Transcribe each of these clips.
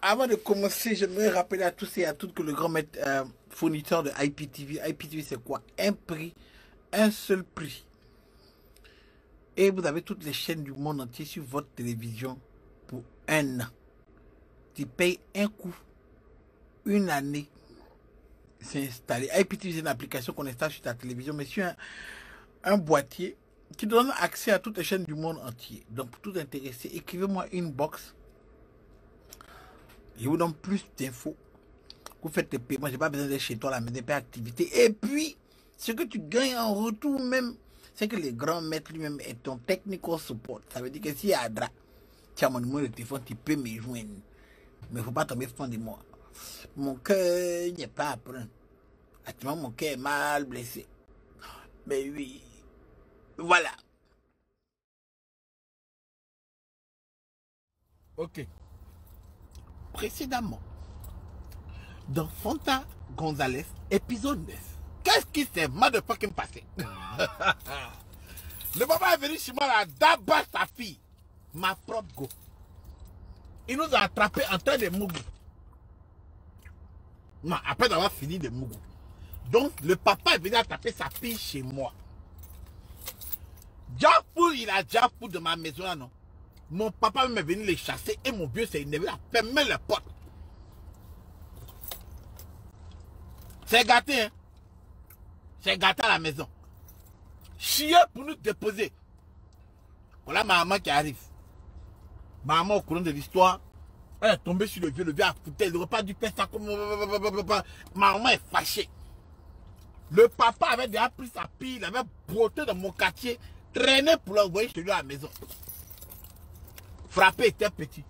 avant de commencer, j'aimerais rappeler à tous et à toutes que le grand maître fournisseur de IPTV c'est quoi? Un prix, un seul prix. Et vous avez toutes les chaînes du monde entier sur votre télévision pour un an. Tu payes un coup, une année, c'est installé. IPTV c'est une application qu'on installe sur ta télévision, mais sur un boîtier qui donne accès à toutes les chaînes du monde entier. Donc pour tout intéressé, écrivez-moi une box. Je vous donne plus d'infos. Vous faites tes paiements, j'ai pas besoin d'être chez toi la maison, pas activité. Et puis, ce que tu gagnes en retour même, c'est que les grands maîtres lui-même est ton technical support. Ça veut dire que si y a Adra, tu as mon numéro de téléphone, tu peux me joindre. Mais il ne faut pas tomber fond de moi. Mon cœur n'est pas à prendre. Actuellement, mon cœur est mal blessé. Mais oui, voilà. Ok. Précédemment, dans Fanta Gonzalez, épisode 9. Qu'est-ce qui s'est motherfucking passé? Le papa est venu chez moi là, d'abattre sa fille, ma propre go. Il nous a attrapés en train de mougou. Non, après avoir fini de mougou. Donc, le papa est venu attraper sa fille chez moi. Diafou, il a Diafou de ma maison là, non? Mon papa m'est venu les chasser et mon vieux s'est énervé, il a fermé les portes. C'est gâté, hein? C'est gâté à la maison. Chier pour nous déposer. Voilà ma maman qui arrive. Ma maman, au courant de l'histoire, elle est tombée sur le vieux a foutu le repas du père. Ma maman est fâchée. Le papa avait déjà pris sa pile, il avait botté dans mon quartier, traîné pour l'envoyer chez lui à la maison. Frapper était petit.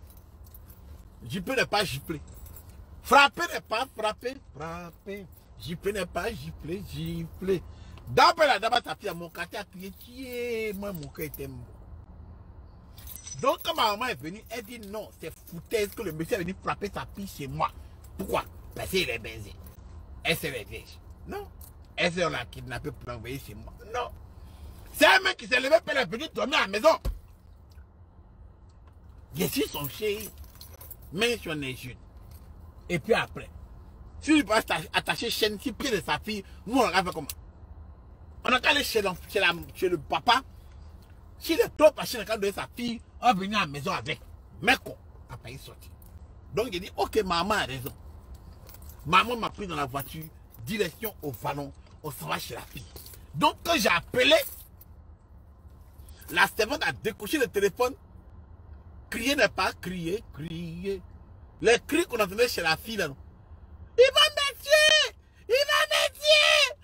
Gipler n'est pas gifler. Frapper n'est pas frapper. Frapper. Gifler n'est pas gifler. Gifler. D'après ta fille à mon quartier a crié, tiens, moi mon cœur était mort. Donc quand ma maman est venue, elle dit non, c'est foutaise que le monsieur est venu frapper sa fille chez moi. Pourquoi? Parce qu'il est baisé. Elle se réveille. Non. Elle se l'a kidnappé pour l'envoyer chez moi. Non. C'est un mec qui s'est levé pour elle est venu dormir à la maison. Je suis son chéri. Mais sur les jeunes. Et puis après, si il peut attacher chaîne sur le pied de sa fille, nous on a fait comment? On a qu'à aller chez le papa. S'il est trop fâché, on a qu'à donner sa fille, on va venir à la maison avec. Mais quoi? Après il sortit. Donc il dit, ok, maman a raison. Maman m'a pris dans la voiture, direction au vallon, on s'en va chez la fille. Donc quand j'ai appelé, la servante a décoché le téléphone. Crier n'est pas crier, crier. Les cris qu'on entendait chez la fille là, non. Il va me tuer! Il va me tuer!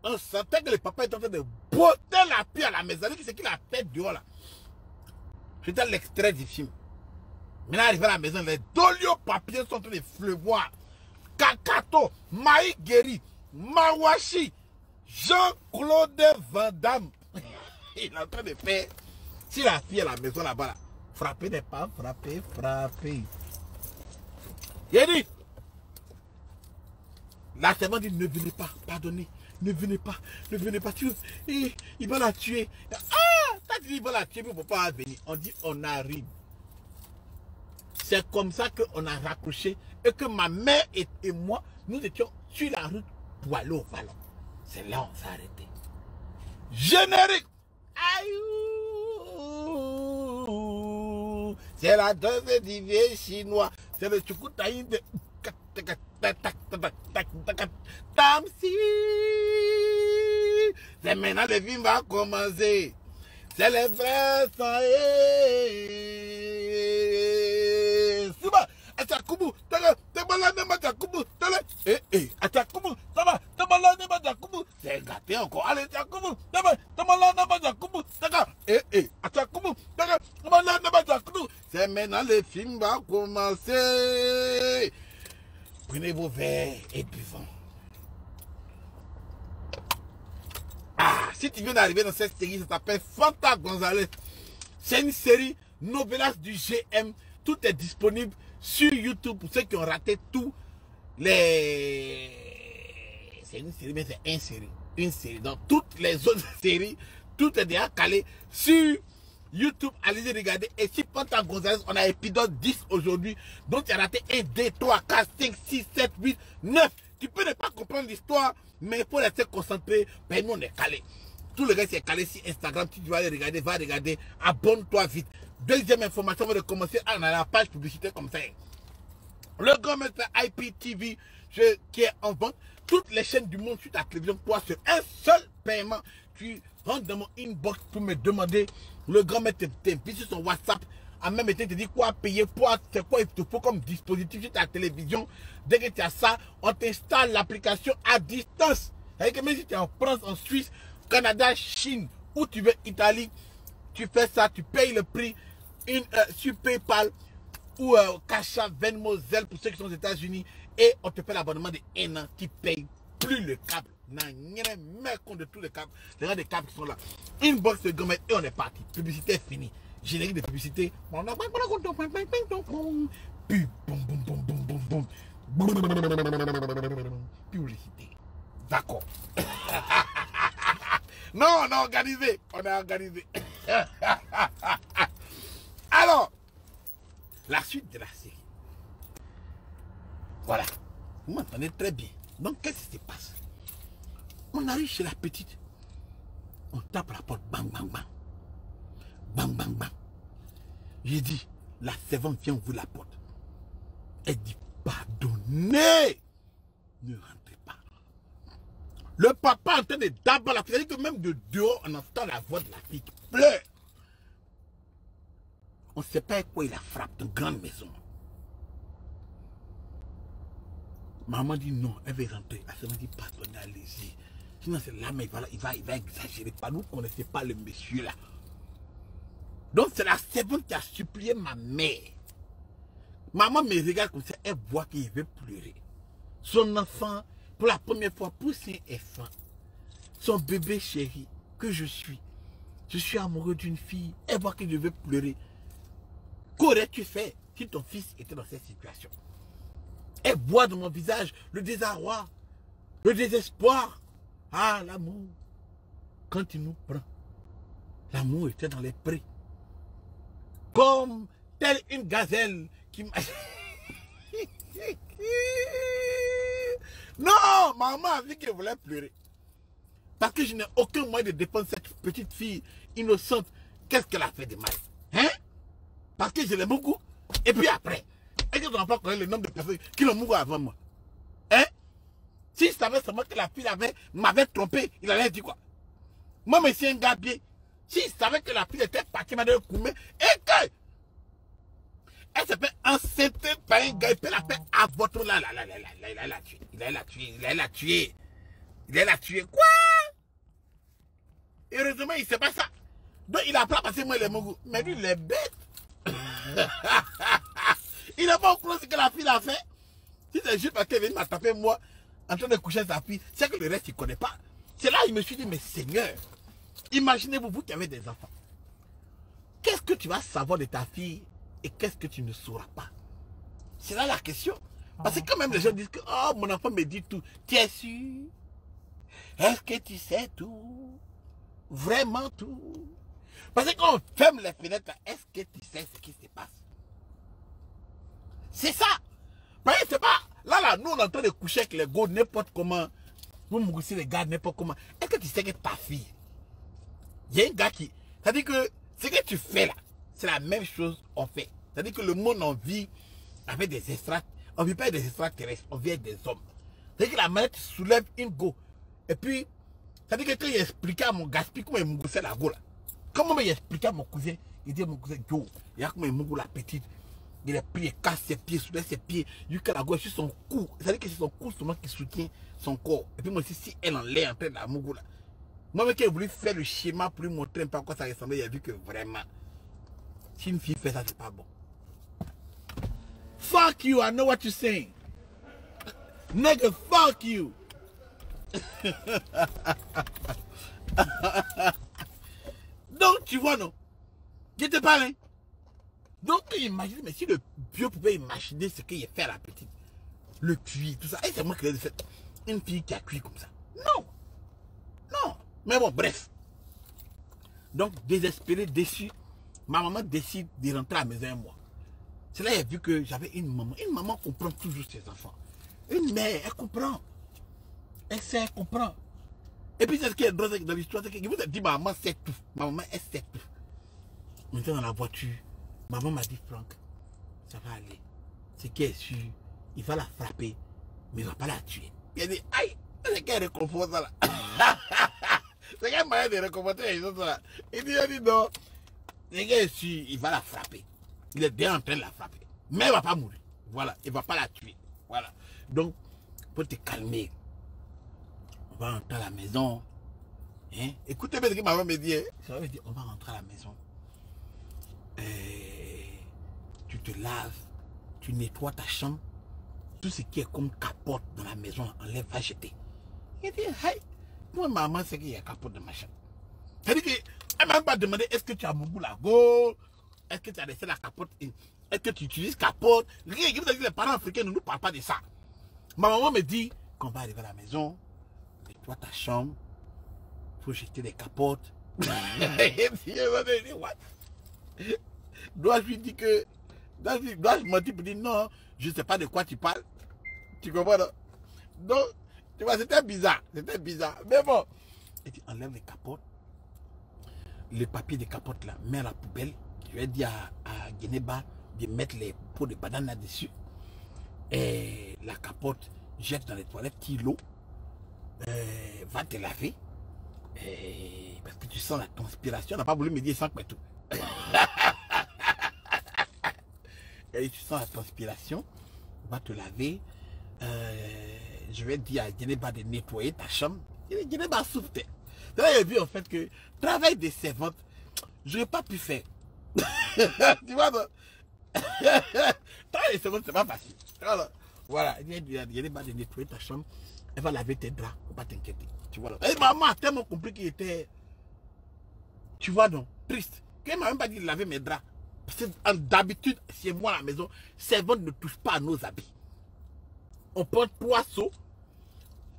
On sentait que le papa était en train de botter la pluie à la maison. C'est qu'il a fait dehors là. C'était l'extrait du film. Maintenant, arrivé à la maison, les dolio papiers sont en train de pleuvoir. Kakato, Maï Guéry, Mawashi, Jean-Claude Van Damme. Il est en train de faire. Si la fille est à la maison là-bas, là, frapper n'est pas frapper, frapper. Il a dit, la servante dit, ne venez pas, pardonnez, ne venez pas, il va la tuer. Ah, t'as dit, il va la tuer, mais il ne faut pas venir. On dit, on arrive. C'est comme ça qu'on a raccroché et que ma mère et moi, nous étions sur la route pour aller au vallon. C'est là on s'est arrêté. Générique. Aïe, c'est la danse du vieux chinois. C'est le tchoukoutaïn de Tamsi. C'est maintenant le film va commencer. C'est les vrais sangs. Suba, Atakubu, Atakubu, ça va, c'est gâté encore. Allez, Atakubu, Atakubu, c'est maintenant le film va commencer. Prenez vos verres et buvons. Ah, si tu viens d'arriver dans cette série, ça s'appelle Fanta Gonzalez. C'est une série novelas du GM. Tout est disponible sur YouTube pour ceux qui ont raté tous les... C'est une série, mais c'est une série. Dans toutes les autres séries, tout est déjà calé sur YouTube, allez-y regarder. Et si Panta Gonzalez, on a épisode 10 aujourd'hui, donc tu as raté 1, 2, 3, 4, 5, 6, 7, 8, 9. Tu peux ne pas comprendre l'histoire, mais il faut rester concentré. Ben nous on est calé. Tout le reste est calé sur Instagram. Si tu vas aller regarder, va regarder. Abonne-toi vite. Deuxième information, avant de commencer, on a la page publicité comme ça. Le grand maître IPTV qui est en vente. Toutes les chaînes du monde sur ta télévision, toi, sur un seul paiement. Tu rentres dans mon inbox pour me demander. Le grand maître t'invite sur son WhatsApp. En même temps, il te dit quoi payer, c'est quoi il te faut comme dispositif sur ta télévision. Dès que tu as ça, on t'installe l'application à distance. C'est-à-dire que même si tu es en France, en Suisse, Canada, Chine, où tu veux, Italie, tu fais ça, tu payes le prix sur PayPal ou Cash App, Venmo, Zelle pour ceux qui sont aux États-Unis et on te fait l'abonnement de 1 an, tu payes plus le câble. Non, il n'y a même compte de tous les câbles, les gens des câbles qui sont là. Inbox de gourmet et on est parti. Publicité est finie. Générique de publicité. Publicité. D'accord. Non, on a organisé. On a organisé. Alors, la suite de la série. Voilà. Vous m'entendez très bien. Donc, qu'est-ce qui se passe? On arrive chez la petite. On tape la porte. Bang, bang, bang. Bang, bang, bang. J'ai dit, la servante vient ouvrir la porte. Elle dit, pardonnez. Ne rentrez pas. Le papa est en train de d'abattre la fille. C'est-à-dire que même de dehors, on entend la voix de la fille qui pleure. On ne sait pas quoi il a frappé une grande maison. Maman dit non, elle veut rentrer. La servante dit, pardonnez, allez-y. Sinon c'est là, mais il va exagérer. Pas, nous ne connaissons pas le monsieur là. Donc c'est la servante qui a supplié ma mère. Maman me regarde comme ça, elle voit qu'il veut pleurer. Son enfant, pour la première fois, pousse un enfant. Son bébé chéri, que je suis. Je suis amoureux d'une fille. Elle voit que je veux pleurer. Qu'aurais-tu fait si ton fils était dans cette situation? Elle voit dans mon visage le désarroi, le désespoir. Ah, l'amour. Quand il nous prend, l'amour était dans les prés. Comme telle une gazelle qui m'a... Non, maman a vu qu'elle voulait pleurer. Parce que je n'ai aucun moyen de défendre cette petite fille innocente. Qu'est-ce qu'elle a fait de mal? Hein? Parce que je l'aime beaucoup. Et puis après, est-ce que tu n'as pas connu le nombre de personnes qui l'ont mouru avant moi? Hein? Si je savais seulement que la fille m'avait trompé, il allait dire quoi? Moi, mais c'est un gars bien. Si je savais que la fille était partie, m'a donné Koumé, et que elle se fait enceinter par un gars, il peut la faire avorter là, il a la tué. Il a la tué. Quoi? Heureusement, il ne sait pas ça. Donc, il a pas passé moi les mots. Mais lui, il est bête. Il n'a pas compris ce que la fille a fait. Si c'est juste parce qu'elle vient m'attraper moi, en train de coucher sa fille, c'est que le reste, il ne connaît pas. C'est là il me suis dit, mais Seigneur, imaginez-vous, vous qui avez des enfants. Qu'est-ce que tu vas savoir de ta fille et qu'est-ce que tu ne sauras pas? C'est là la question. Parce que quand même les gens disent que oh, mon enfant me dit tout. Tu es sûr? Est-ce que tu sais tout? Vraiment tout? Parce que quand on ferme les fenêtres, est-ce que tu sais ce qui se passe? C'est ça. Parce que c'est pas... Là, nous on est en train de coucher avec les gars n'importe comment. Vous me couchez les gars n'importe comment. Est-ce que tu sais que ta fille, il y a un gars qui... C'est-à-dire que ce que tu fais là, c'est la même chose qu'on fait. C'est-à-dire que le monde en vit avec des extraterrestres. On ne vit pas avec des extraterrestres, on vit avec des hommes. C'est-à-dire que la manette soulève une go. Et puis, c'est-à-dire que quand il expliquait à mon gaspille comment il me goussait la go là. Comment il expliquait à mon cousin, il dit à mon cousin, yo, il y a comment il me gousse la petite. Il a pris, il casse ses pieds, soulève ses pieds, il a la gauche sur son cou. C'est-à-dire que c'est son cou seulement qui soutient son corps. Et puis moi aussi, si elle en l'air en train de la mougou là. Moi-même qui ai voulu faire le schéma pour lui montrer un peu à quoi ça ressemblait, il a vu que vraiment, si une fille fait ça, c'est pas bon. Fuck you, I know what you're saying. Nigga, fuck you. Donc, tu vois, non? Je te parle, hein? Donc, imagine, mais si le vieux pouvait imaginer ce qu'il a fait à la petite, le cuit, tout ça, et c'est moi qui l'ai fait. Une fille qui a cuit comme ça. Non. Non. Mais bon, bref. Donc, désespéré, déçu, Ma maman décide de rentrer à la maison un mois. C'est là qu'elle a vu que j'avais une maman. Une maman comprend toujours ses enfants. Une mère, elle comprend. Elle sait, elle comprend. Et puis, c'est ce qui est drôle dans l'histoire, c'est que je vous ai dit, ma maman sait tout. Ma maman, elle sait tout. Maintenant, dans la voiture, maman m'a dit, Franck, ça va aller. C'est qu'elle est sûre, il va la frapper, mais il ne va pas la tuer. Il a dit, aïe, c'est qu'elle réconforte ça là. C'est quel moyen de réconforter les autres là. Il dit, non, c'est qu'elle est sûre, il va la frapper. Il est bien en train de la frapper. Mais elle ne va pas mourir. Voilà, il ne va pas la tuer. Voilà. Donc, pour te calmer, on va rentrer à la maison. Hein? Écoutez bien ce que maman me dit. Ça veut dire, on va rentrer à la maison. Tu te laves, tu nettoies ta chambre. Tout ce qui est comme capote dans la maison, enlève, va jeter. Il dit, hey, moi, maman, c'est qu'il y a capote dans ma chambre. C'est-à-dire qu'elle ne m'a pas demandé, est-ce que tu as mon bout la gauche? Est-ce que tu as laissé la capote? Est-ce que tu utilises capote? Rien, les parents africains ne nous parlent pas de ça. Ma maman me dit, quand on va arriver à la maison, nettoie ta chambre, il faut jeter les capotes. Dois-je lui dire que... Dois-je mentir pour dire non, je ne sais pas de quoi tu parles. Tu comprends, non? Donc, tu vois, c'était bizarre. C'était bizarre. Mais bon, et tu enlèves les capotes. Le papier de capote là, mets à la poubelle. Je vais dire à Guénéba de mettre les pots de banane là-dessus. Et la capote, jette dans les toilettes, tire l'eau. Va te laver. Parce que tu sens la transpiration. On n'a pas voulu me dire sans quoi tout. Et tu sens la transpiration. Va te laver. Je vais dire à Guénéba de nettoyer ta chambre. Guénéba souffre. Là, j'ai vu en fait que travail de servante, je n'ai pas pu faire. Tu vois, non? Travail de servante, c'est pas facile. Voilà, Guénéba de nettoyer ta chambre. Elle va laver tes draps, faut pas t'inquiéter. Tu vois là. Et maman a tellement compris qu'il était, tu vois donc, triste. Qu'elle m'a même pas dit de laver mes draps. Parce que d'habitude, chez moi à la maison, servante ne touche pas à nos habits. On prend 3 seaux,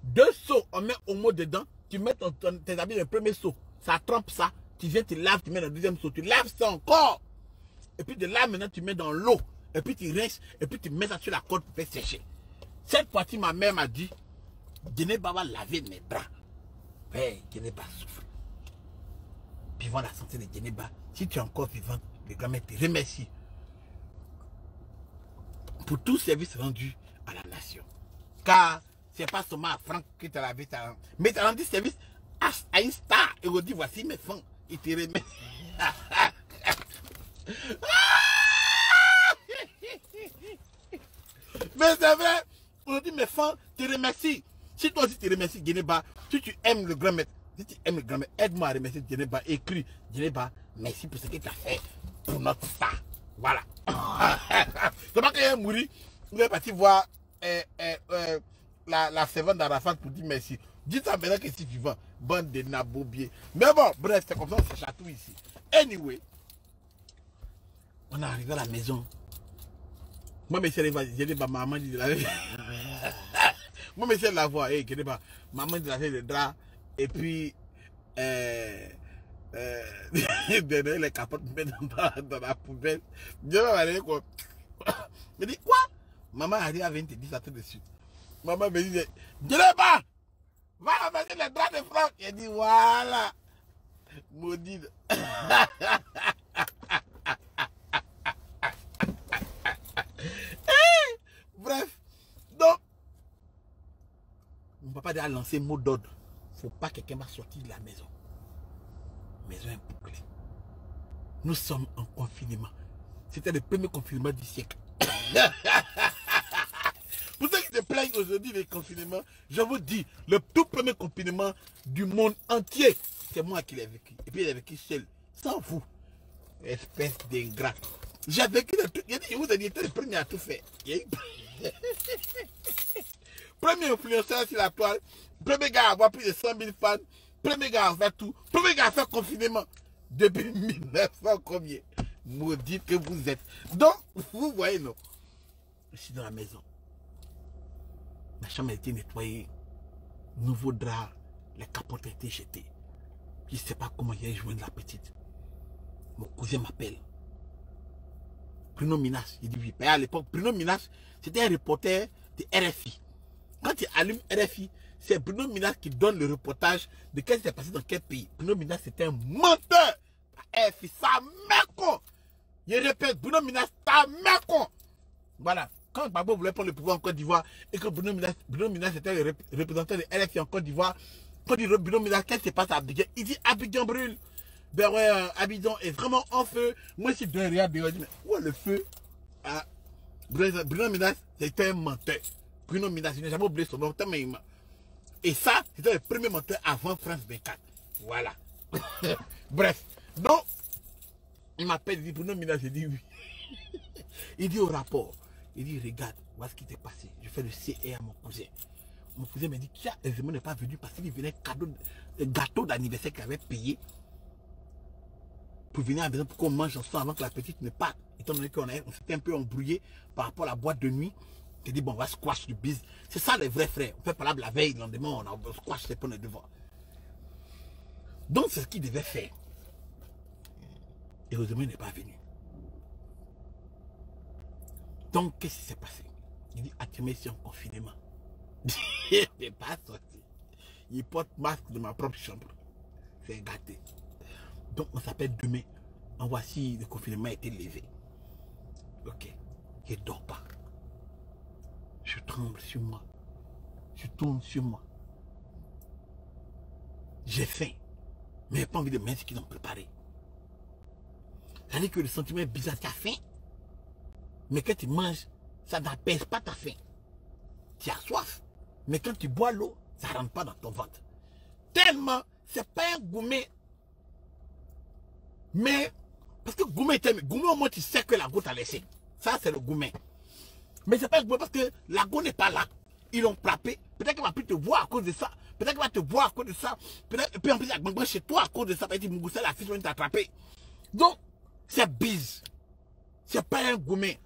2 seaux, on met au mot dedans, tu mets tes habits dans le premier seau, ça trempe ça, tu viens, tu laves, tu mets dans le deuxième seau, tu laves ça encore. Et puis de là maintenant, tu mets dans l'eau, et puis tu rinces, et puis tu mets ça sur la corde pour faire sécher. Cette fois-ci, ma mère m'a dit, Guénéba va laver mes draps. Mais Guénéba souffre. Vivant la santé de Guénéba. Si tu es encore vivant, le grand-mère te remercie pour tout service rendu à la nation. Car c'est pas seulement à Franck que tu as lavé ta... Mais tu as rendu service à une star. Et on dit, voici mes fonds. Il te remercie. Mais c'est vrai. On dit, mes fonds te remercie. Si toi aussi tu remercies Guénéba, si tu aimes le grand maître, si tu aimes le grand maître, aide-moi à remercier Guénéba. Écris, Guénéba, merci pour ce que tu as fait pour notre star. Voilà. C'est pas qu'il est mort, il est parti voir la servante d'Arafat pour dire merci. Dis ça maintenant que c'est vivant. Bande de nabobiers. Mais bon, bref, c'est comme ça, c'est chatouille ici. Anyway, on est arrivé à la maison. Moi, monsieur, j'ai dit, maman, dit la moi, monsieur, la voix, hey, maman, dit le drap, et puis, les capotes dans la poubelle. Je vais aller quoi. Je dis, quoi? Maman arrive à 20 et 10 ça tout de suite. Maman me dit, Guénéba, va ramasser les draps de Franck. Il dit, voilà. Maudit. Bref, donc, mon papa a lancé un mot d'ordre. Il ne faut pas que quelqu'un va sortir de la maison. Maison est bouclée. Nous sommes en confinement. C'était le premier confinement du siècle. Pour ceux qui se plaignent aujourd'hui des confinements, je vous dis, le tout premier confinement du monde entier, c'est moi qui l'ai vécu. Et puis il a vécu seul, sans vous. Espèce d'ingrat. J'ai vécu le truc. Je vous ai dit, j'étais le premier à tout faire. Premier influenceur sur la toile, premier gars à avoir plus de 100 000 fans, premier gars à faire tout, premier gars à faire confinement. Depuis 1900 combien? Maudit que vous êtes. Donc, vous voyez, non? Je suis dans la maison. Ma chambre a été nettoyée. Nouveau drap. Les capotes ont été jetées. Je ne sais pas comment il a joint la petite. Mon cousin m'appelle. Bruno Minas. Il dit oui. Mais à l'époque, Bruno Minas, c'était un reporter de RFI. Quand il allume RFI, c'est Bruno Minas qui donne le reportage de ce qui s'est passé dans quel pays. Bruno Minas, c'était un menteur. RFI, ça mec con. Je répète, Bruno Minas, ça mec con. Voilà. Quand Gbagbo voulait prendre le pouvoir en Côte d'Ivoire et que Bruno Minas était le représentant de RFI en Côte d'Ivoire, quand il dit Bruno Minas, qu'est-ce qui se passe à Abidjan? Il dit Abidjan brûle. Ben ouais, Abidjan est vraiment en feu. Moi, je suis derrière, je dis, mais où est le feu? Ah, Bruno Minas, c'était un menteur. Bruno Minas, il n'a jamais oublié son nom. Et ça, c'était le premier menteur avant France 24. Voilà. Bref. Donc, il m'appelle, il dit Bruno Minas, je dis oui. Il dit au rapport, il dit regarde, voilà ce qui s'est passé. Je fais le CR à mon cousin. Mon cousin m'a dit tiens, Zemmour n'est pas venu parce qu'il venait gâteau d'anniversaire qu'il avait payé pour venir à la maison pour qu'on mange ensemble avant que la petite ne parte. Étant donné qu'on s'était un peu embrouillé par rapport à la boîte de nuit. Il dit bon, on va squash du bise. C'est ça les vrais frères. On fait pas la veille, le lendemain, on squash les points de devant. Donc c'est ce qu'il devait faire. Et heureusement, il n'est pas venu. Donc, qu'est-ce qui s'est passé? Il dit, Atimé, c'est en confinement. Il n'est pas sorti. Il porte masque de ma propre chambre. C'est gâté. Donc, on s'appelle demain. En voici, le confinement a été levé. Ok. Je ne dors pas. Je tremble sur moi. Je tourne sur moi. J'ai faim. Mais je n'ai pas envie de manger ce qu'ils ont préparé. C'est-à-dire que le sentiment est bizarre. Tu as faim. Mais quand tu manges, ça n'apaise pas ta faim. Tu as soif. Mais quand tu bois l'eau, ça ne rentre pas dans ton ventre. Tellement, c'est pas un gourmet. Mais, parce que gourmet au moins tu sais que la goutte a laissé. Ça, c'est le gourmet. Mais c'est pas un gourmet parce que la goutte n'est pas là. Ils l'ont frappé. Peut-être qu'il va plus te voir à cause de ça. Peut-être qu'il va te voir à cause de ça. Et puis en plus, il y a Gbagbo chez toi à cause de ça. Il dit, Mougoussa, la fille vient t'attraper. Donc, c'est bise. C'est pas un gourmet.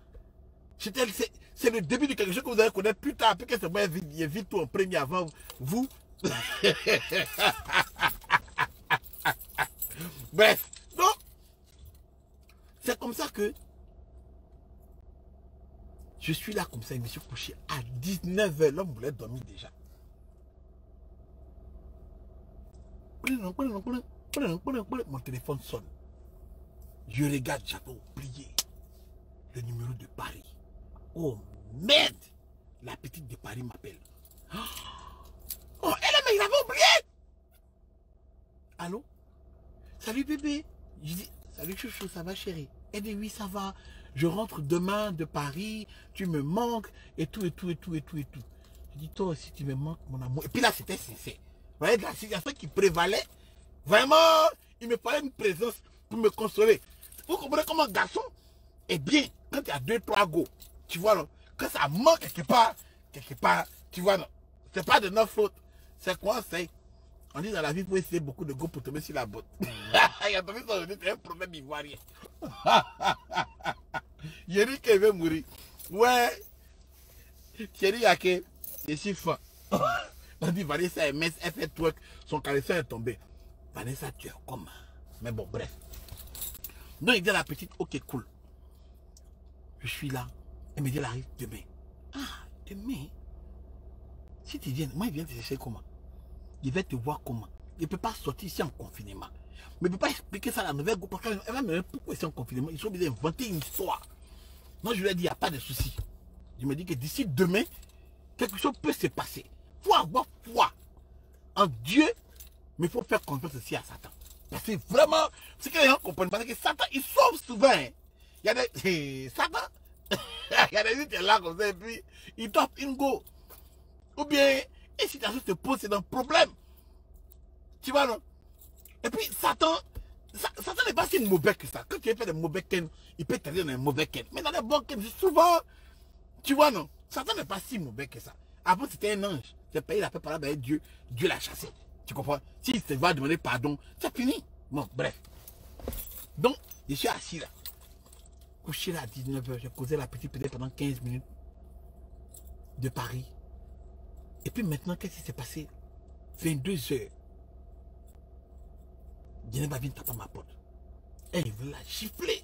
C'est le début de quelque chose que vous allez connaître plus tard. Puis que c'est moi, il vite tout en premier avant vous. Bref. Donc, c'est comme ça que je suis là comme ça. Je me suis couché à 19 h. L'homme voulait dormir déjà. Mon téléphone sonne. Je regarde, j'avais oublié le numéro de Paris. Oh merde! La petite de Paris m'appelle. Oh, elle mais il avait oublié! Allô? Salut bébé. Je dis, salut chouchou, ça va chérie? Elle dit oui, ça va. Je rentre demain de Paris, tu me manques, et tout, et tout, et tout, et tout, et tout. Je dis, toi aussi tu me manques, mon amour. Et puis là, c'était sincère. Vous voyez, la situation qui prévalait, vraiment, il me fallait une présence pour me consoler. Vous comprenez comment un garçon est bien quand il y a 2-3 go. Tu vois, non? Quand ça manque quelque part, tu vois, non? C'est pas de notre faute. C'est quoi, c'est? On dit dans la vie, il faut essayer beaucoup de go pour tomber sur la botte. Il a tombé sur le nez, c'est un problème ivoirien. Yeri qui veut mourir. Ouais. Chérie Yake, je suis fan. On dit Vanessa MS, elle fait twerk, son caresseur est tombé. Vanessa, tu es comment? Mais bon, bref. Donc il dit à la petite, ok, cool. Je suis là. Elle me dit, elle arrive demain. Ah, demain? Si tu viens, moi, il vient te chercher comment? Il va te voir comment? Il ne peut pas sortir ici en confinement. Mais il ne peut pas expliquer ça à la nouvelle groupe. Parce qu'elle va me dire pourquoi c'est en confinement. Ils sont obligés d'inventer une histoire. Moi, je lui ai dit, il n'y a pas de souci. Je me dis que d'ici demain, quelque chose peut se passer. Il faut avoir foi en Dieu, mais il faut faire confiance aussi à Satan. Parce que vraiment, ce que les gens comprennent, parce que Satan, il sauve souvent. Hein. Il y a des... Satan, il y a des gens qui sont là comme ça, et puis ils doivent une go. Ou bien, une situation se pose, c'est un problème. Tu vois, non? Et puis, Satan n'est pas si mauvais que ça. Quand tu fais des mauvais ken, il peut t'aider dans un mauvais ken. Mais dans les bons ken, souvent, tu vois, non? Satan n'est pas si mauvais que ça. Avant, c'était un ange. C'est payé la paix par là, ben, Dieu l'a chassé. Tu comprends? S'il se va demander pardon, c'est fini. Bon, bref. Donc, je suis assis là. Couché là à 19 h. J'ai causé la petite peut-être pendant 15 minutes de Paris. Et puis maintenant, qu'est-ce qui s'est passé? 22 h. Djeneba vient taper à ma porte. Et il veut la gifler.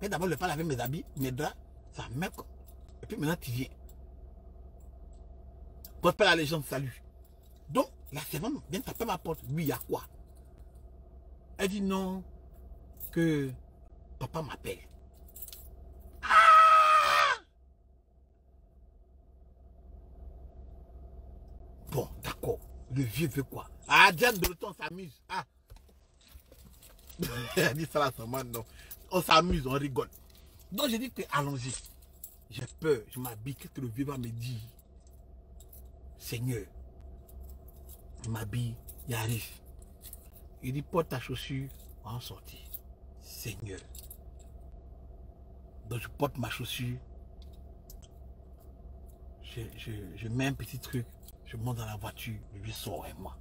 Mais d'abord, le pas laver mes habits, mes draps, ça mec. Et puis maintenant, tu viens. Porte pas la légende, salut. Donc, la servante vient taper ma porte. Lui, il y a quoi? Elle dit non, que papa m'appelle. Ah! Bon, d'accord. Le vieux veut quoi? Ah, Diane de l'automne s'amuse. Ah. Elle dit ça là, non. On s'amuse, on rigole. Donc, j'ai dit que allons-y. J'ai peur, je m'habille. Qu'est-ce que le vieux va me dire? Seigneur, je m'habille, il arrive. Il dit, porte ta chaussure, on va en sortir. Seigneur. Donc je porte ma chaussure. Je mets un petit truc. Je monte dans la voiture. Le vieux sort et moi.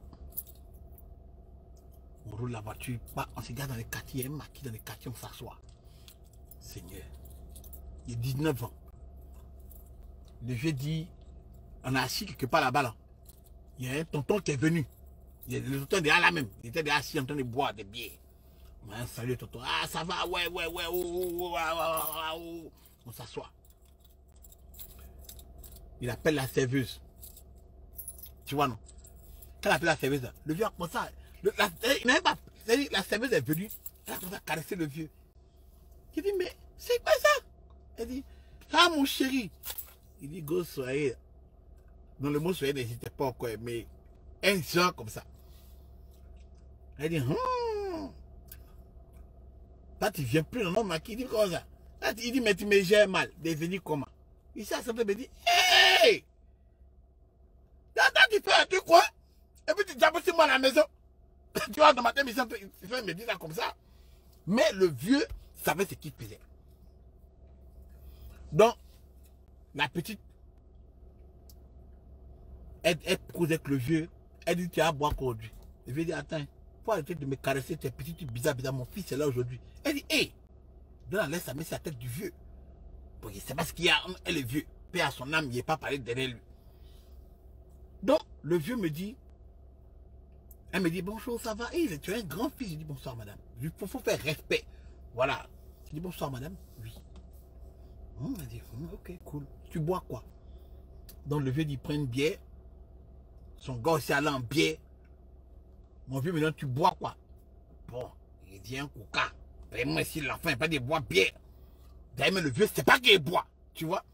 On roule la voiture. On se garde dans les quartiers. Il y a un maquis dans les quartiers, on s'assoit. Seigneur. Il a 19 ans. Le vieux dit, on a assis quelque part là-bas. Là. Il y a un tonton qui est venu. Le tonton est déjà là même. Il était déjà assis en train de boire des bières. On a un salut tonton. Ah, ça va, ouais, ouais, ouais. On s'assoit. Il appelle la serveuse. Tu vois, non? Quand il appelle la serveuse, le vieux a commencé à... il n'avait pas... La serveuse est venue. Elle a commencé à caresser le vieux. Il dit, mais c'est quoi ça? Elle dit, ah mon chéri. Il dit, go soyez. Non, le mot soyez n'hésitez pas encore, mais un genre comme ça. Elle dit, là tu viens plus, non, ma qui dit comme ça. Là, il dit, mais tu me gères mal. Devenir comment? Ici, ça me dit, hey! Attends, tu fais un truc quoi? Et puis tu tapes sur moi à la maison. Tu vois, dans ma tête, il me dit ça comme ça. Mais le vieux savait ce qu'il faisait. Donc, la petite, elle cause avec le vieux. Elle dit, tu as à boire aujourd'hui. Le vieux dit, attends, faut arrêter de me caresser, tes petits trucs bizarres. Mon fils est là aujourd'hui. Elle dit, hé! Donne la laisse, ça met sa tête du vieux. Parce que c'est parce qu'il y a, elle est vieux. Paix à son âme, il n'est pas parlé derrière lui. Donc, le vieux me dit, elle me dit, bonjour, ça va? Et tu es un grand fils. Je dis, bonsoir, madame. Il faut faire respect. Voilà. Je dis, bonsoir, madame. Oui. Elle dit, ok, cool. Tu bois quoi? Donc, le vieux dit, prends une bière. Son gars aussi allé en bière. Mon vieux, maintenant, tu bois quoi? Bon, il dit un coca. Vraiment, ici, l'enfant n'est pas de boire bière. D'ailleurs, le vieux, c'est pas qu'il boit. Tu vois?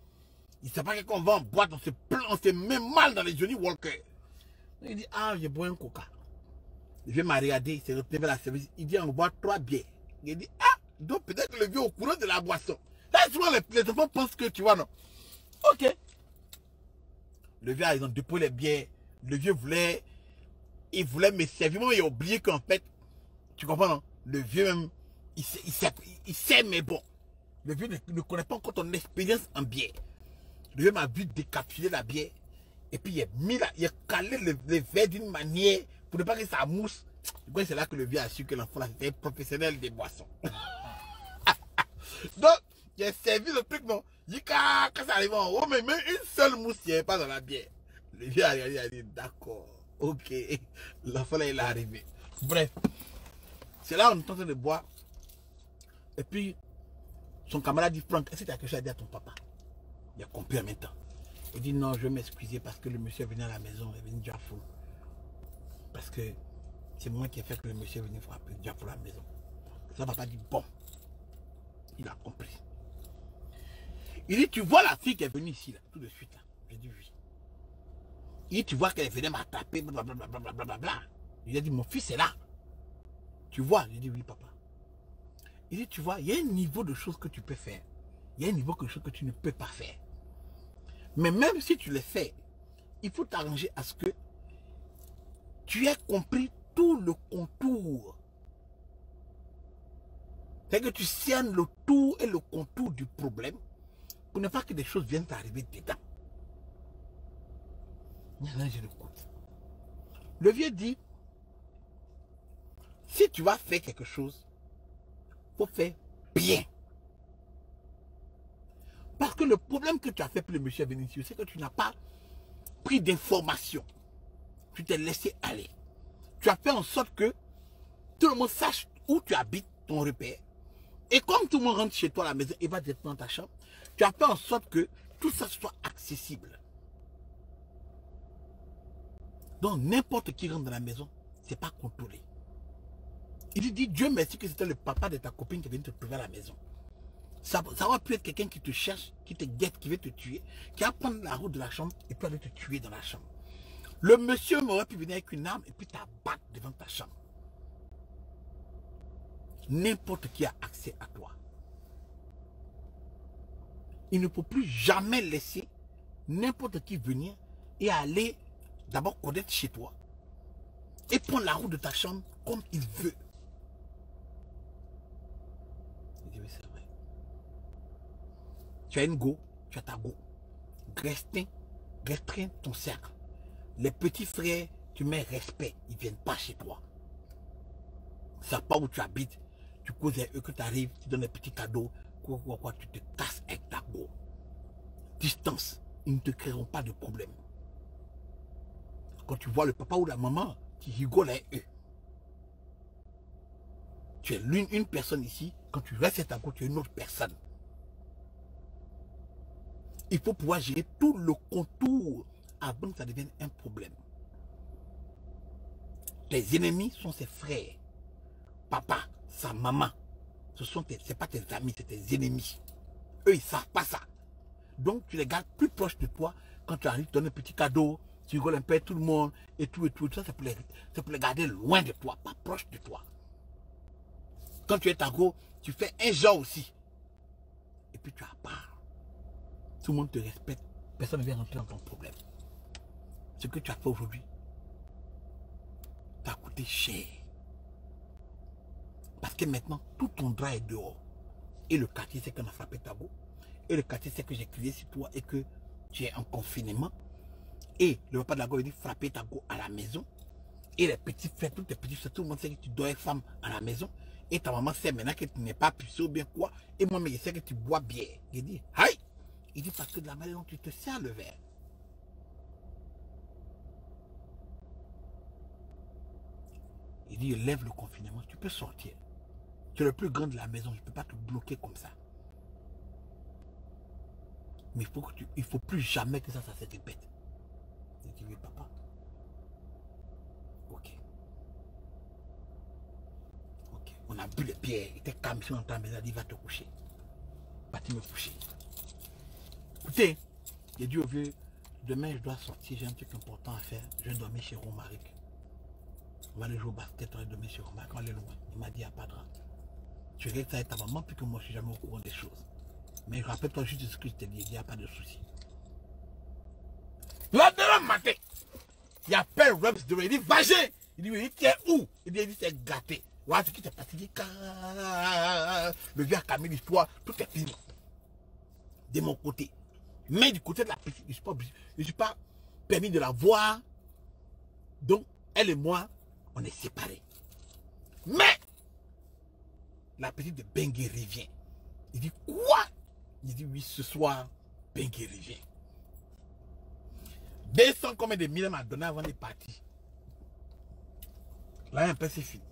Il ne sait pas qu'on va en boîte, on se met mal dans les Johnny Walker. Il dit, ah, j'ai bois un coca. Le vieux m'a regardé, il s'est retrouvé vers la service. Il dit, on boit 3 bières. Il dit, ah, donc peut-être que le vieux est au courant de la boisson. Là, souvent, les enfants pensent que, tu vois, non. Ok. Le vieux, ils ont déposé les bières. Le vieux voulait, il voulait me servir. Moi, il a oublié qu'en fait, tu comprends, non? Le vieux même, il sait, mais bon. Le vieux ne connaît pas encore ton expérience en bière. Le vieux m'a vu décapsuler la bière. Et puis il a calé les verres d'une manière pour ne pas que ça mousse. C'est là que le vieux a su que l'enfant était un professionnel des boissons. Donc, il a servi le truc, non. Quand ça arrive en haut, mais même une seule mousse, il n'y avait pas dans la bière. Le vieux a regardé, il a dit, d'accord, ok. L'enfant là, il est arrivé. Bref, c'est là où on est en train de boire. Et puis, son camarade dit, Franck, est-ce que tu as quelque chose à dire à ton papa? Il a compris en même temps. Il dit non, je vais m'excuser parce que le monsieur est venu à la maison, il est venu déjà fou. Parce que c'est moi qui ai fait que le monsieur est venu frapper déjà pour la maison. Ça papa dit bon. Il a compris. Il dit, tu vois la fille qui est venue ici, là, tout de suite. J'ai dit oui. Il dit, tu vois qu'elle venait m'attraper, blablabla. Il a dit, mon fils est là. Tu vois? J'ai dit oui, papa. Il dit, tu vois, il y a un niveau de choses que tu peux faire. Il y a un niveau de choses que tu ne peux pas faire. Mais même si tu les fais, il faut t'arranger à ce que tu aies compris tout le contour. C'est que tu cernes le tour et le contour du problème pour ne pas que des choses viennent t'arriver dedans. Maintenant, je l'écoute. Le vieux dit, si tu vas faire quelque chose, il faut faire bien. Parce que le problème que tu as fait pour le monsieur Vénitieux, c'est que tu n'as pas pris d'informations. Tu t'es laissé aller. Tu as fait en sorte que tout le monde sache où tu habites, ton repère. Et comme tout le monde rentre chez toi à la maison et va directement dans ta chambre, tu as fait en sorte que tout ça soit accessible. Donc n'importe qui rentre dans la maison, c'est pas contrôlé. Il dit Dieu merci que c'était le papa de ta copine qui vient te trouver à la maison. Ça aurait pu être quelqu'un qui te cherche, qui te guette, qui veut te tuer, qui va prendre la route de la chambre et puis aller te tuer dans la chambre. Le monsieur m'aurait pu venir avec une arme et puis t'abattre devant ta chambre. N'importe qui a accès à toi. Il ne faut plus jamais laisser n'importe qui venir et aller d'abord connaître chez toi et prendre la route de ta chambre comme il veut. Il dit oui, c'est vrai. Tu as une go, tu as ta go. Restreins ton cercle. Les petits frères, tu mets respect, ils ne viennent pas chez toi. Ils ne savent pas où tu habites, tu causes avec eux, que tu arrives, tu donnes des petits cadeaux, quoi, tu te casses avec ta go. Distance, ils ne te créeront pas de problème. Quand tu vois le papa ou la maman, tu rigoles avec eux. Tu es une personne ici, quand tu restes à ta go, tu es une autre personne. Il faut pouvoir gérer tout le contour avant que ça devienne un problème. Tes ennemis sont ses frères. Papa, sa maman. Ce n'est pas tes amis, c'est tes ennemis. Eux, ils ne savent pas ça. Donc, tu les gardes plus proches de toi. Quand tu arrives, tu donnes un petit cadeau, tu rigoles un peu tout le monde, et tout. Ça, c'est pour les garder loin de toi, pas proche de toi. Quand tu es ta go, tu fais un genre aussi. Et puis tu as part. Tout le monde te respecte. Personne ne vient rentrer dans ton problème. Ce que tu as fait aujourd'hui t'a coûté cher. Parce que maintenant, tout ton droit est dehors. Et le quartier sait qu'on a frappé ta go. Et le quartier sait que j'ai crié sur toi et que tu es en confinement. Et le papa de la go veut dire frapper ta go à la maison. Et les petits frères, tous tes petits frères, tout le monde sait que tu dois être femme à la maison. Et ta maman sait maintenant que tu n'es pas puceau ou bien quoi. Et moi, mais je sais que tu bois bien. Il dit, aïe! Il dit parce que de la manière dont tu te sers le verre. Il dit, lève le confinement, tu peux sortir. Tu es le plus grand de la maison, je ne peux pas te bloquer comme ça. Mais il ne faut plus jamais que ça se répète. Il dit, oui, papa. Ok. Ok. On a bu les pierres, il était calme sur ta maison, il dit, va te coucher. Va-t-il me coucher. Écoutez, j'ai dit au vieux, demain je dois sortir, j'ai un truc important à faire. Je vais dormir chez Romaric. On va aller jouer au basket, on va dormir chez Romaric, on va aller loin. Il m'a dit, il n'y a pas de rang. Tu regardes ça avec ta maman, puis que moi je suis jamais au courant des choses. Mais rappelle-toi juste ce que je t'ai dit, il n'y a pas de souci. Là, demain matin, il appelle Reps de il dit, va-y. Il dit, oui, tu es où? Il dit, c'est gâté. Voilà ce qui t'est passé. Il dit, le vieux a calmé l'histoire, tout est fini. De mon côté. Mais du côté de la petite, je ne suis pas permis de la voir. Donc, elle et moi, on est séparés. Mais, la petite de Bengue revient. Il dit, quoi? Il dit, oui, ce soir, Bengue revient. 200 combien de mille m'a donné avant de partir. Là, un peu, c'est fini.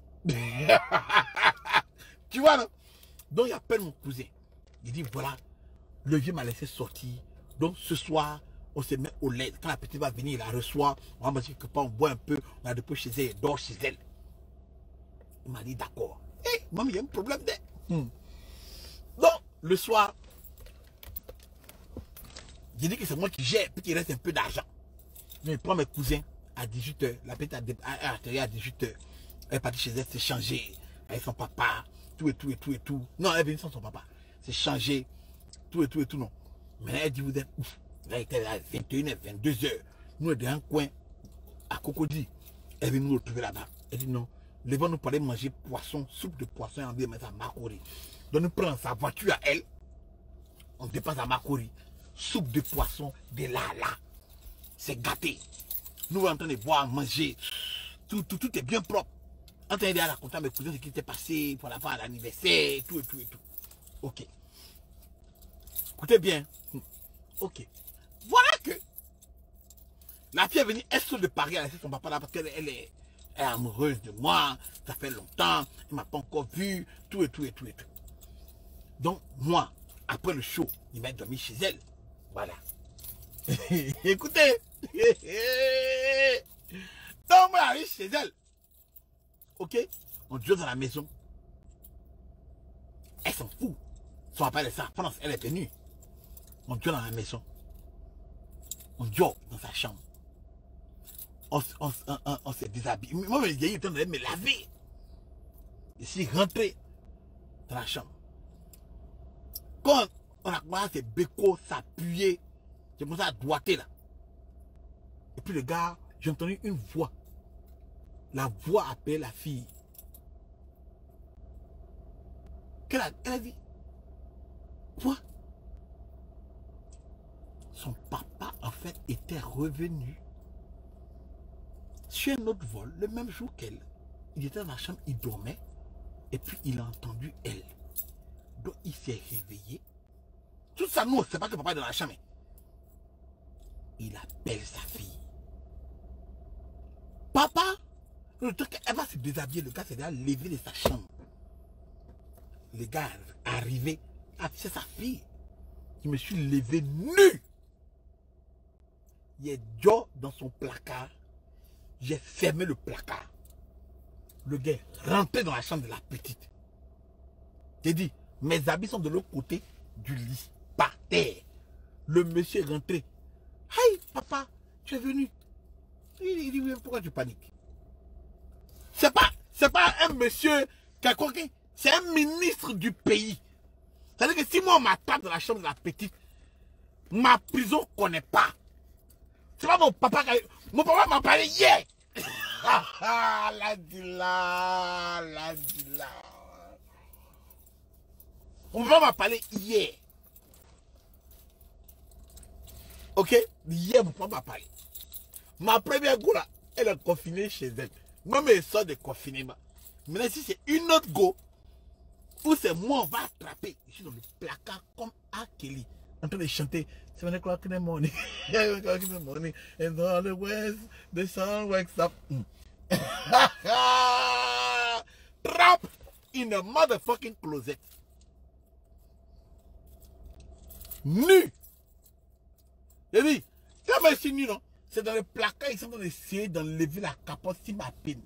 Tu vois, non? Donc, il appelle mon cousin. Il dit, voilà, le vieux m'a laissé sortir. Donc, ce soir, on se met au lait. Quand la petite va venir, il la reçoit. On va manger quelque part, on boit un peu. On a depuis chez elle, elle dort chez elle. Il m'a dit, d'accord. Hé, maman, il y a un problème de... Donc, le soir, j'ai dit que c'est moi qui gère, puis qu'il reste un peu d'argent. Je prends mes cousins à 18h. La petite a atterri à 18h. Elle est partie chez elle, s'est changée avec son papa, tout et tout et tout et tout. Non, elle est venue sans son papa. C'est changé, tout et tout et tout, non. Mais elle dit, vous êtes ouf. Là, il était à 21h, 22h. Nous, on est dans un coin à Cocody. Elle vient nous retrouver là-bas. Elle dit, non, levons-nous pour aller manger poisson, soupe de poisson et on vient mettre à Makori. Donc, nous prenons sa voiture à elle. On dépasse à Makori. Soupe de poisson, de là. C'est gâté. Nous, on est en train de boire, manger. Tout est bien propre. En train de raconter à mes cousins ce qui s'était passé pour la fin à l'anniversaire, tout et tout et tout. Ok. Écoutez bien. Ok. Voilà que la fille est venue, elle saute de Paris, elle a laissé son papa là parce qu'elle est amoureuse de moi. Ça fait longtemps. Elle ne m'a pas encore vu. Tout et tout et tout et tout. Donc, moi, après le show, il m'a dormi chez elle. Voilà. Écoutez. Donc, moi, j'arrive chez elle. Ok? On dort dans la maison. Elle s'en fout. Son papa de ça. Pendant elle est venue. On dort dans la maison. On dort dans sa chambre. On s'est déshabillé. Moi, je suis en train de me laver. Je suis rentré dans la chambre. Quand on a commencé à se béco, s'appuyer, j'ai commencé à doiter là. Et puis le gars, j'ai entendu une voix. La voix appelait la fille. Elle a dit, quoi? Son papa, en fait, était revenu sur un autre vol, le même jour qu'elle. Il était dans la chambre, il dormait, et puis il a entendu elle. Donc il s'est réveillé. Tout ça, nous, c'est pas que papa est dans la chambre. Il appelle sa fille. Papa, le temps qu'elle va se déshabiller, le gars s'est déjà levé de sa chambre. Le gars est arrivé, c'est sa fille. Je me suis levé nu. Il est Joe dans son placard. J'ai fermé le placard. Le gars est rentré dans la chambre de la petite. J'ai dit, mes habits sont de l'autre côté du lit, par terre. Le monsieur est rentré. Hey, papa, tu es venu. Il dit, pourquoi tu paniques? C'est pas un monsieur quelconque. C'est un ministre du pays. C'est-à-dire que si moi on m'attrape dans la chambre de la petite, ma prison ne connaît pas. C'est pas mon papa qui... Mon papa m'a parlé hier. La dila. Mon papa m'a parlé hier. Ok? Hier, mon papa m'a parlé. Ma première go là, elle est confinée chez elle. Même elle sort de confinement. Maintenant, si c'est une autre go, où c'est moi, on va attraper. Je suis dans le placard comme A. Kelly, en train de chanter 7 o'clock in the morning. 7 o'clock in the morning. And all the west, the sun wakes up. Trap in a motherfucking closet. Nu. J'ai dit, ça m'a signé, non? C'est dans le placard, ils sont en train d'essayer d'enlever la capote si ma peine.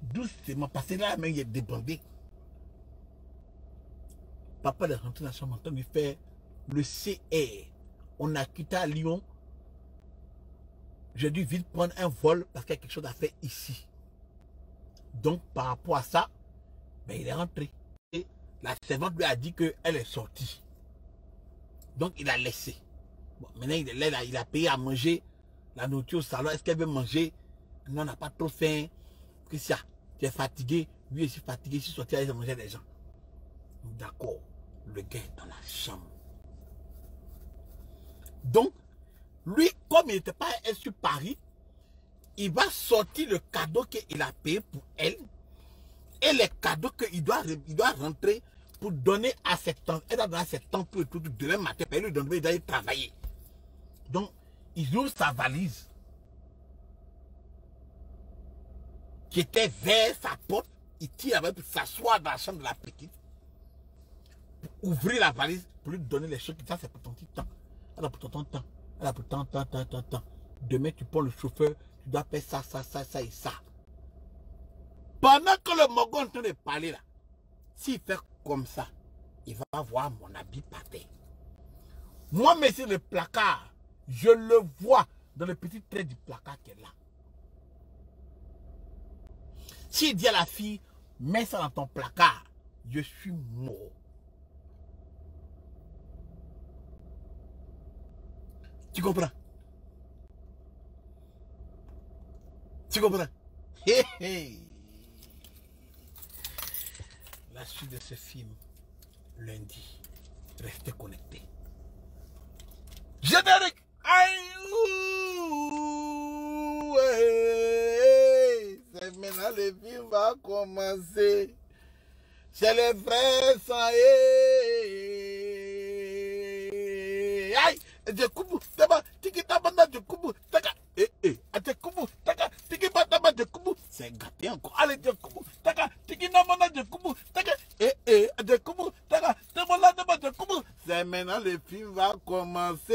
Doucement, parce que là, la main est débordée. Papa est rentré dans la chambre en train de faire le CR. On a quitté à Lyon. J'ai dû vite prendre un vol parce qu'il y a quelque chose à faire ici. Donc, par rapport à ça, ben, il est rentré. Et la servante lui a dit qu'elle est sortie. Donc, il a laissé. Bon, maintenant, il est là, il a payé à manger la nourriture au salon. Est-ce qu'elle veut manger? Non, on n'a pas trop faim. Qu'est-ce qu'il y a? Tu es fatigué. Lui aussi fatigué. Je suis sorti à aller manger des gens. D'accord. Le gars est dans la chambre. Donc, lui, comme il n'était pas sur Paris, il va sortir le cadeau qu'il a payé pour elle et les cadeaux qu'il doit rentrer pour donner à cette tante. Elle a donné à cette tante pour tout demain matin, pour lui donner d'aller travailler. Donc, il ouvre sa valise qui était vers sa porte. Il tire avec pour s'asseoir dans la chambre de la petite. Pour ouvrir la valise pour lui donner les choses. Ça, c'est pour ton petit temps. Elle a pour ton temps. Elle a pour tant. Demain, tu prends le chauffeur. Tu dois faire ça et ça. Pendant que le Mogo est en train de parler là, s'il fait comme ça, il va voir mon habit par terre. Moi, mais sur le placard, je le vois dans le petit trait du placard qu'elle a. S'il dit à la fille, mets ça dans ton placard, je suis mort. Tu comprends? Tu comprends? Hey, hey. La suite de ce film, lundi. Restez connectés. Générique! C'est maintenant le film va commencer. C'est les vrais sang. Aïe! Je coupe, d'abord, tiki tabanda, je coupe, taka, je coupe, taka, tiki bataba, je coupe, c'est gâté encore, allez, je coupe, taka, tiki namana, je coupe, taka, je coupe, taka, tabala, Maintenant, le film va commencer.